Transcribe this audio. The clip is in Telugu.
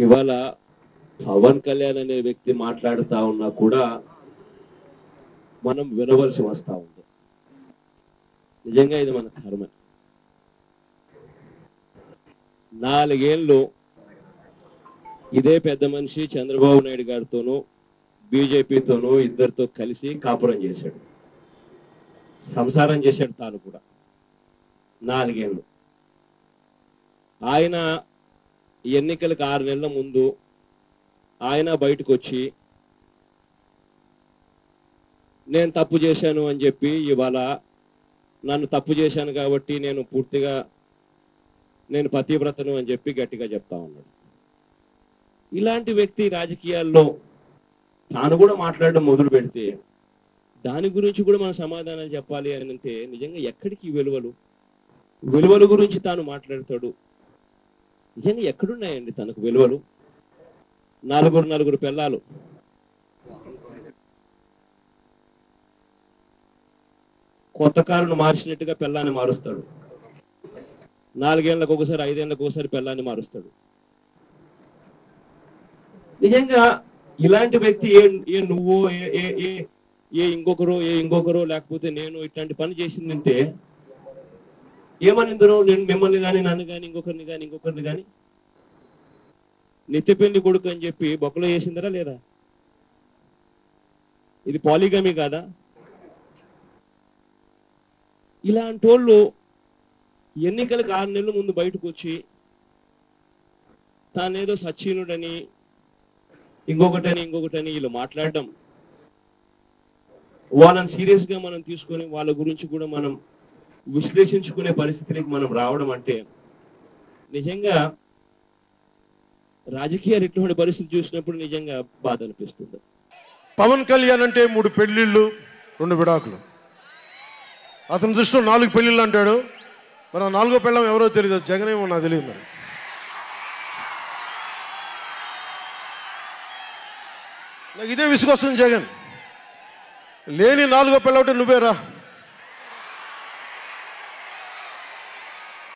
ఇవాళ పవన్ కళ్యాణ్ అనే వ్యక్తి మాట్లాడుతా ఉన్నా కూడా మనం వినవలసి వస్తా ఉంది. నిజంగా ఇది మన కర్మ. 4 ఏళ్ళు ఇదే పెద్ద మనిషి చంద్రబాబు నాయుడు గారితోనూ బీజేపీతోనూ ఇద్దరితో కలిసి కాపురం చేశాడు, సంసారం చేశాడు. తాను కూడా 4 ఏళ్ళు. ఆయన ఎన్నికలకు 6 నెలల ముందు ఆయన బయటకు వచ్చి నేను తప్పు చేశాను అని చెప్పి, ఇవాళ నన్ను తప్పు చేశాను కాబట్టి నేను పూర్తిగా నేను పతివ్రతను అని చెప్పి గట్టిగా చెప్తా ఉన్నాడు. ఇలాంటి వ్యక్తి రాజకీయాల్లో తాను కూడా మాట్లాడడం మొదలు పెడితే దాని గురించి కూడా మనం సమాధానం చెప్పాలి అని అంటే నిజంగా ఎక్కడికి విలువల గురించి తాను మాట్లాడతాడు? నిజంగా ఎక్కడున్నాయండి తనకు విలువలు? నలుగురు పిల్లలు, కొత్త కారును మార్చినట్టుగా పిల్లాన్ని మారుస్తాడు. 4 ఏళ్లకు ఒకసారి 5 ఏళ్లకు ఒకసారి పిల్లాన్ని మారుస్తాడు. నిజంగా ఇలాంటి వ్యక్తి ఏ నువ్వు ఇంకొకరు లేకపోతే నేను ఇట్లాంటి పని చేసిందంటే ఏమనిందరో, నేను మిమ్మల్ని కానీ నన్ను కానీ ఇంకొకరిని కానీ నిత్యపెళ్లి కొడుకు అని చెప్పి బొక్కలో వేసిందరా లేదా? ఇది పాలిగమీ కాదా? ఇలాంటి వాళ్ళు ఎన్నికలకు 6 నెలల ముందు బయటకు వచ్చి తానేదో సచ్చీనుడని ఇంకొకటని వీళ్ళు మాట్లాడడం, వాళ్ళని సీరియస్ గా మనం తీసుకొని వాళ్ళ గురించి కూడా మనం విశ్లేషించుకునే పరిస్థితికి మనం రావడం అంటే నిజంగా రాజకీయాలు ఇటువంటి పరిస్థితి చూసినప్పుడు నిజంగా బాధ అనిపిస్తుంది. పవన్ కళ్యాణ్ అంటే 3 పెళ్లిళ్ళు 2 విడాకులు. అతని దృష్టిలో 4 పెళ్లిళ్ళు అంటాడు. మరి 4వ పెళ్ళం ఎవరో తెలియదు, జగన్ ఏమో నాకు తెలియదు. మరి నాకు ఇదే విసుగొస్తుంది. జగన్ లేని 4వ పెళ్ళం అంటే నువ్వేరా.